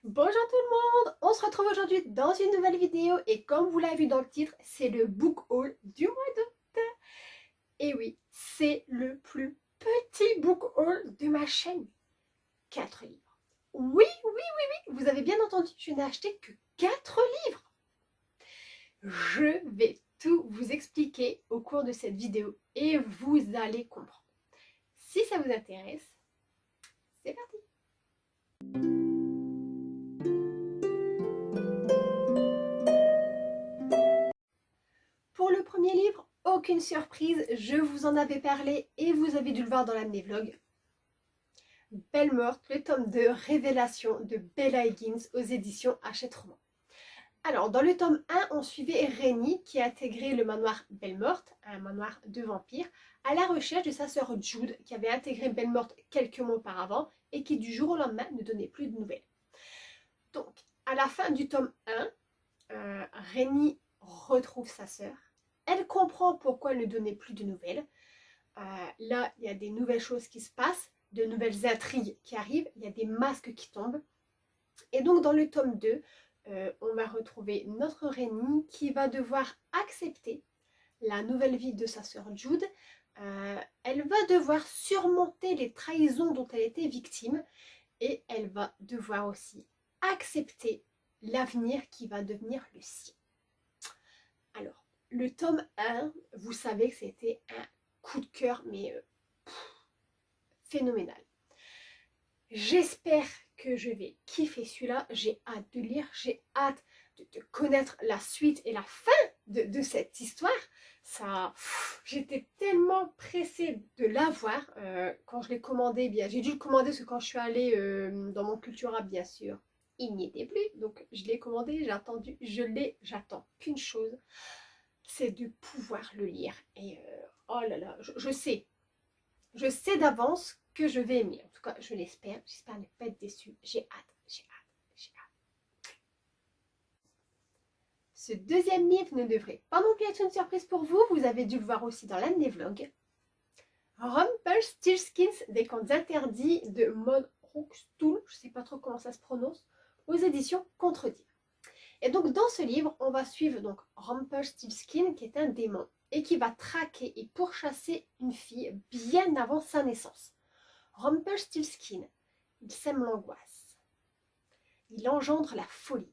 Bonjour tout le monde, on se retrouve aujourd'hui dans une nouvelle vidéo et comme vous l'avez vu dans le titre, c'est le book haul du mois d'août. Et oui, c'est le plus petit book haul de ma chaîne. 4 livres. Oui, oui, oui, oui, vous avez bien entendu, je n'ai acheté que 4 livres. Je vais tout vous expliquer au cours de cette vidéo et vous allez comprendre. Si ça vous intéresse, c'est parti. Pour le premier livre, aucune surprise, je vous en avais parlé et vous avez dû le voir dans l'un de mes vlogs. Belle Morte, le tome 2, Révélation de Bella Higgins aux éditions Hachette Roman. Alors, dans le tome 1, on suivait Rennie qui a intégré le manoir Belle Morte, un manoir de vampires, à la recherche de sa sœur Jude qui avait intégré Belle Morte quelques mois auparavant et qui du jour au lendemain ne donnait plus de nouvelles. Donc, à la fin du tome 1, Rennie retrouve sa sœur. Elle comprend pourquoi elle ne donnait plus de nouvelles. Là, il y a des nouvelles choses qui se passent, de nouvelles intrigues qui arrivent, il y a des masques qui tombent. Et donc, dans le tome 2, on va retrouver notre Rennie qui va devoir accepter la nouvelle vie de sa sœur Jude. Elle va devoir surmonter les trahisons dont elle était victime et elle va devoir aussi accepter l'avenir qui va devenir le sien. Alors, le tome 1, vous savez que c'était un coup de cœur, mais phénoménal. J'espère que je vais kiffer celui-là. J'ai hâte de lire, j'ai hâte de connaître la suite et la fin de cette histoire. J'étais tellement pressée de l'avoir. Quand je l'ai commandé, bien, j'ai dû le commander parce que quand je suis allée dans mon Cultura, bien sûr, il n'y était plus. Donc je l'ai commandé, j'ai attendu, j'attends qu'une chose, c'est de pouvoir le lire. Et oh là là, je sais d'avance que je vais aimer. En tout cas, je l'espère. J'espère ne pas être déçue. J'ai hâte, j'ai hâte, j'ai hâte. Ce deuxième livre ne devrait pas non plus être une surprise pour vous. Vous avez dû le voir aussi dans l'un de mes vlogs. Rumpelstiltskin, des contes interdits de Maud Rockstool, je ne sais pas trop comment ça se prononce, aux éditions Contredire. Et donc dans ce livre, on va suivre donc Rumpelstiltskin qui est un démon et qui va traquer et pourchasser une fille bien avant sa naissance. Rumpelstiltskin, il sème l'angoisse, il engendre la folie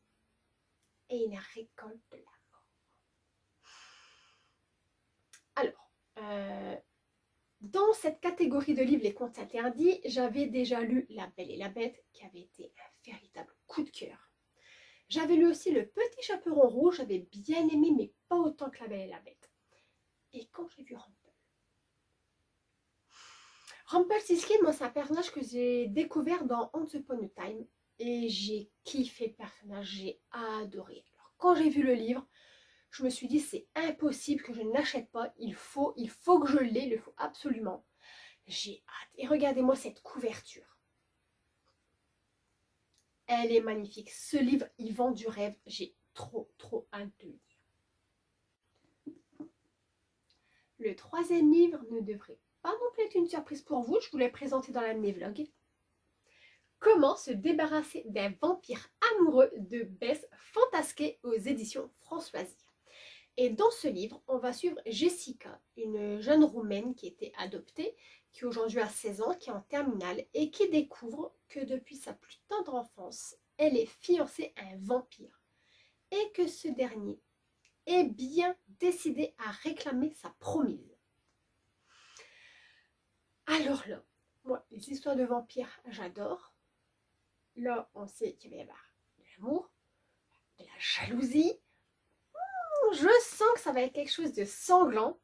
et il récolte la mort. Alors, dans cette catégorie de livres, les contes interdits, j'avais déjà lu La Belle et la Bête qui avait été un véritable coup de cœur. J'avais lu aussi Le Petit Chaperon Rouge, j'avais bien aimé, mais pas autant que La Belle et la Bête. Et quand j'ai vu Rumpelstiltskin, moi c'est un personnage que j'ai découvert dans Once Upon a Time et j'ai kiffé le personnage, j'ai adoré. Alors quand j'ai vu le livre, je me suis dit c'est impossible que je ne l'achète pas, il faut que je l'ai, il le faut absolument. J'ai hâte. Et regardez-moi cette couverture. Elle est magnifique. Ce livre, il vend du rêve. J'ai trop hâte de lire. Le troisième livre ne devrait pas non plus être une surprise pour vous. Je vous l'ai présenté dans l'un de mes vlogs. Comment se débarrasser d'un vampire amoureux de Bess Fantasquet aux éditions Françoisie. Et dans ce livre, on va suivre Jessica, une jeune Roumaine qui était adoptée, qui aujourd'hui a 16 ans, qui est en terminale et qui découvre que depuis sa plus tendre enfance, elle est fiancée à un vampire et que ce dernier est bien décidé à réclamer sa promise. Alors là, moi, les histoires de vampires, j'adore. Là, on sait qu'il va y avoir de l'amour, de la jalousie. Je sens que ça va être quelque chose de sanglant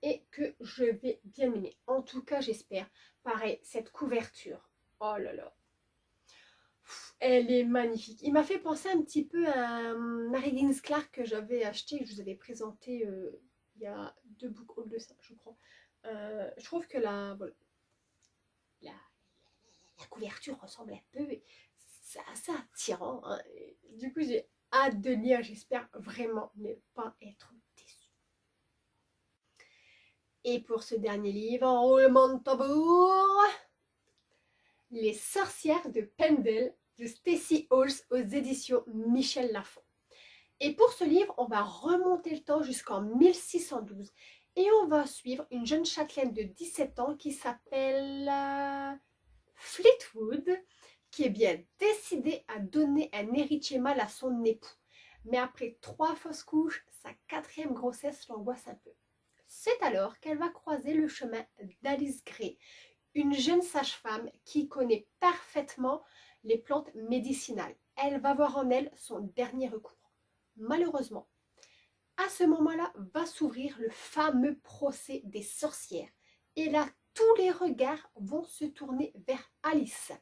et que je vais bien aimer. En tout cas, j'espère. Pareil, cette couverture. Oh là là. Elle est magnifique. Il m'a fait penser un petit peu à Mary Higgins Clark que j'avais acheté, que je vous avais présenté il y a 2 book hauls de ça, je crois. Je trouve que voilà, la couverture ressemble un peu. C'est assez attirant. Hein. Du coup, j'ai hâte de lire. J'espère vraiment ne pas être déçue. Et pour ce dernier livre, en roulement de tambour, Les sorcières de Pendle de Stacey Halls aux éditions Michel Lafon. Et pour ce livre, on va remonter le temps jusqu'en 1612 et on va suivre une jeune châtelaine de 17 ans qui s'appelle Fleetwood, qui est bien décidée à donner un héritier mâle à son époux. Mais après 3 fausses couches, sa 4e grossesse l'angoisse un peu. C'est alors qu'elle va croiser le chemin d'Alice Gray, une jeune sage-femme qui connaît parfaitement les plantes médicinales. Elle va voir en elle son dernier recours. Malheureusement, à ce moment-là va s'ouvrir le fameux procès des sorcières. Et là, tous les regards vont se tourner vers Alice.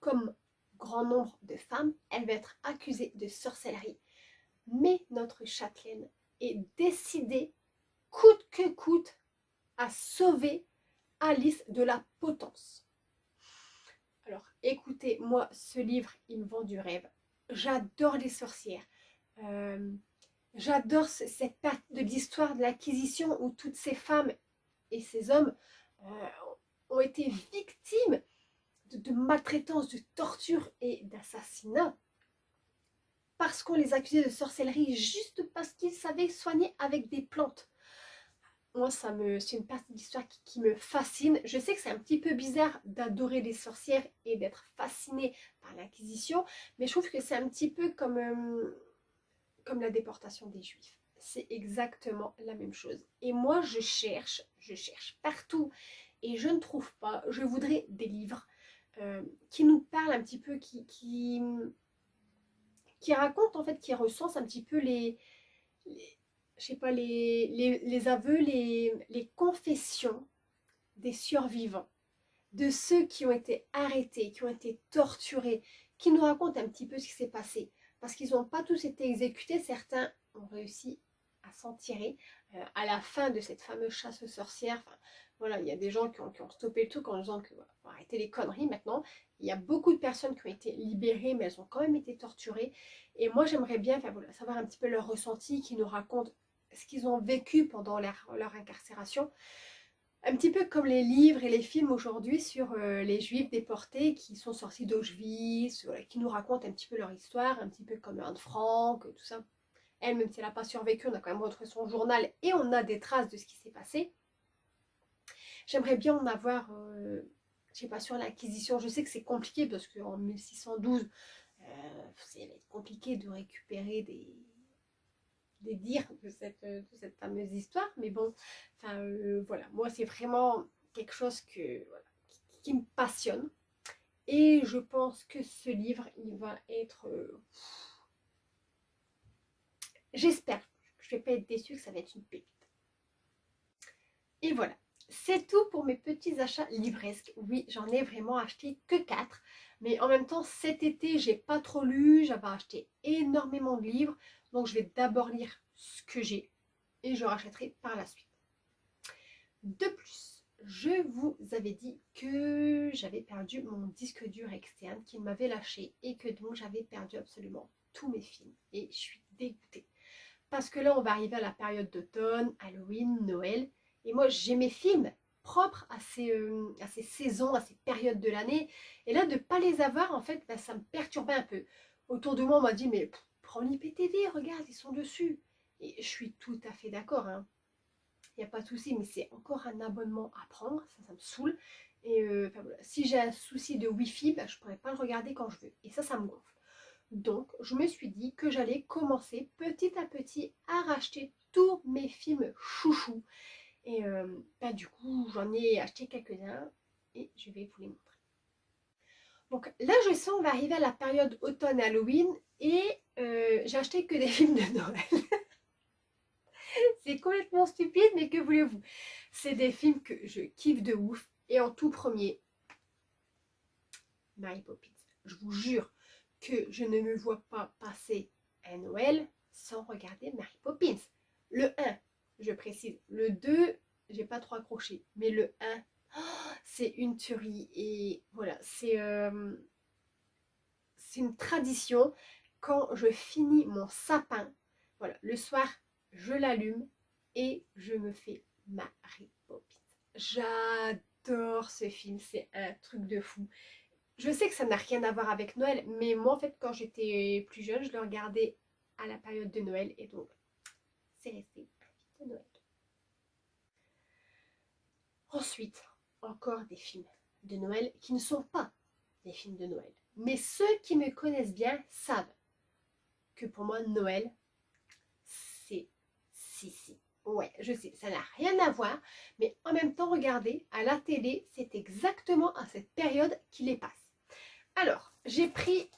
Comme grand nombre de femmes, elle va être accusée de sorcellerie. Mais notre châtelaine est décidée, coûte que coûte, à sauver Alice de la potence. Alors, écoutez, moi, ce livre, il me vend du rêve. J'adore les sorcières. J'adore cette partie de l'histoire de l'Inquisition où toutes ces femmes et ces hommes ont été victimes de maltraitance, de torture et d'assassinat parce qu'on les accusait de sorcellerie juste parce qu'ils savaient soigner avec des plantes. Moi, c'est une partie de l'histoire qui me fascine. Je sais que c'est un petit peu bizarre d'adorer les sorcières et d'être fasciné par l'Inquisition, mais je trouve que c'est un petit peu comme la déportation des Juifs. C'est exactement la même chose. Et moi, je cherche partout et je ne trouve pas. Je voudrais des livres qui nous parlent un petit peu, qui racontent en fait, qui recensent un petit peu je sais pas, les aveux, les confessions des survivants, de ceux qui ont été arrêtés, qui ont été torturés, qui nous racontent un petit peu ce qui s'est passé. Parce qu'ils n'ont pas tous été exécutés, certains ont réussi à s'en tirer à la fin de cette fameuse chasse aux sorcières. Enfin, voilà, il y a des gens qui ont stoppé le truc en disant que voilà, faut arrêter les conneries maintenant. Il y a beaucoup de personnes qui ont été libérées, mais elles ont quand même été torturées. Et moi, j'aimerais bien voilà, savoir un petit peu leur ressenti, qui nous racontent ce qu'ils ont vécu pendant leur incarcération. Un petit peu comme les livres et les films aujourd'hui sur les juifs déportés qui sont sortis d'Auschwitz, voilà, qui nous racontent un petit peu leur histoire, un petit peu comme Anne Frank, tout ça. Elle, même si elle n'a pas survécu, on a quand même retrouvé son journal et on a des traces de ce qui s'est passé. J'aimerais bien en avoir, je sais pas, sur l'Inquisition. Je sais que c'est compliqué parce qu'en 1612, ça va être compliqué de récupérer des dires de cette fameuse histoire, mais bon, enfin voilà, moi c'est vraiment quelque chose voilà, qui me passionne et je pense que ce livre il va être j'espère que je vais pas être déçue, que ça va être une pépite. Et voilà, c'est tout pour mes petits achats livresques. Oui, j'en ai vraiment acheté que 4, mais en même temps cet été j'ai pas trop lu, j'avais acheté énormément de livres, donc je vais d'abord lire ce que j'ai et je rachèterai par la suite. De plus, je vous avais dit que j'avais perdu mon disque dur externe qui m'avait lâché et que donc j'avais perdu absolument tous mes films et je suis dégoûtée. Parce que là on va arriver à la période d'automne, Halloween, Noël et moi j'ai mes films propres à ces saisons, à ces périodes de l'année et là de ne pas les avoir en fait ça me perturbait un peu. Autour de moi on m'a dit mais prends l'IPTV, regarde ils sont dessus et je suis tout à fait d'accord hein. Il n'y a pas de souci, mais c'est encore un abonnement à prendre, ça me saoule. Et voilà. Si j'ai un souci de Wi-Fi, bah, je ne pourrais pas le regarder quand je veux. Et ça me gonfle. Donc, je me suis dit que j'allais commencer petit à petit à racheter tous mes films chouchous. Et du coup, j'en ai acheté quelques-uns et je vais vous les montrer. Donc là, je sens qu'on va arriver à la période automne-Halloween et j'ai acheté que des films de Noël. C'est complètement stupide, mais que voulez-vous? C'est des films que je kiffe de ouf. Et en tout premier, Mary Poppins. Je vous jure que je ne me vois pas passer un Noël sans regarder Mary Poppins. Le 1, je précise. Le 2, j'ai pas trop accroché. Mais le 1, c'est une tuerie. Et voilà, c'est une tradition. Quand je finis mon sapin, voilà, le soir, je l'allume et je me fais Mary Poppins. J'adore ce film, c'est un truc de fou. Je sais que ça n'a rien à voir avec Noël, mais moi en fait quand j'étais plus jeune, je le regardais à la période de Noël et donc c'est resté un film de Noël. Ensuite, encore des films de Noël qui ne sont pas des films de Noël. Mais ceux qui me connaissent bien savent que pour moi Noël, c'est Sissi. Ouais, je sais, ça n'a rien à voir, mais en même temps, regardez, à la télé, c'est exactement à cette période qu'il les passe. Alors, j'ai pris,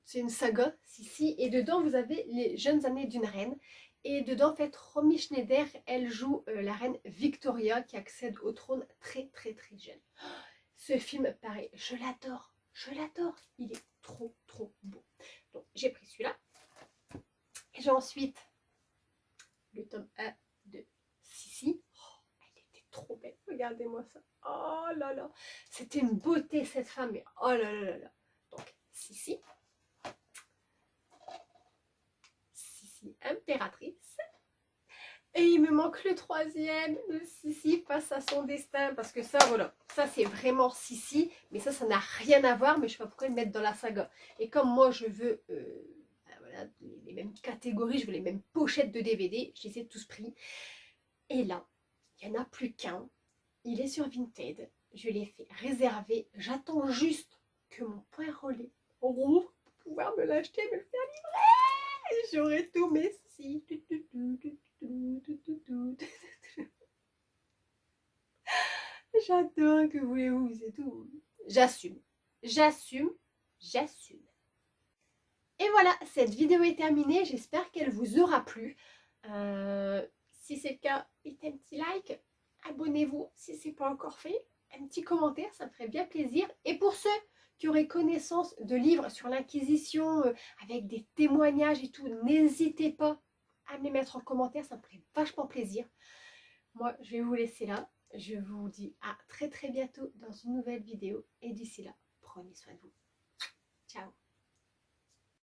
c'est une saga, Sissi, et dedans, vous avez les jeunes années d'une reine. Et dedans, en fait, Romy Schneider, elle joue la reine Victoria qui accède au trône très très très jeune. Ce film, pareil, je l'adore, il est trop trop beau. Donc, j'ai pris celui-là. J'ai ensuite le tome 1 de Sissi. Oh, elle était trop belle, regardez-moi ça. Oh là là, c'était une beauté cette femme, mais oh là là là là. Donc, Sissi. Sissi, impératrice. Et il me manque le troisième, le Sissi face à son destin. Parce que ça, voilà, ça c'est vraiment Sissi. Mais ça n'a rien à voir. Mais je ne sais pas pourquoi le mettre dans la saga. Et comme moi, je veux voilà, les mêmes catégories, je veux les mêmes pochettes de DVD, je les ai tous pris. Et là, il n'y en a plus qu'un. Il est sur Vinted. Je l'ai fait réserver. J'attends juste que mon point relais rouvre pour pouvoir me l'acheter et me le faire livrer. J'aurai tous mes si. J'adore, que voulez-vous, c'est tout. J'assume, j'assume, j'assume. Et voilà, cette vidéo est terminée. J'espère qu'elle vous aura plu. Si c'est le cas, mettez un petit like. Abonnez-vous si ce n'est pas encore fait. Un petit commentaire, ça me ferait bien plaisir. Et pour ceux qui auraient connaissance de livres sur l'Inquisition, avec des témoignages et tout, n'hésitez pas à me les mettre en commentaire. Ça me ferait vachement plaisir. Moi, je vais vous laisser là. Je vous dis à très très bientôt dans une nouvelle vidéo. Et d'ici là, prenez soin de vous. Ciao.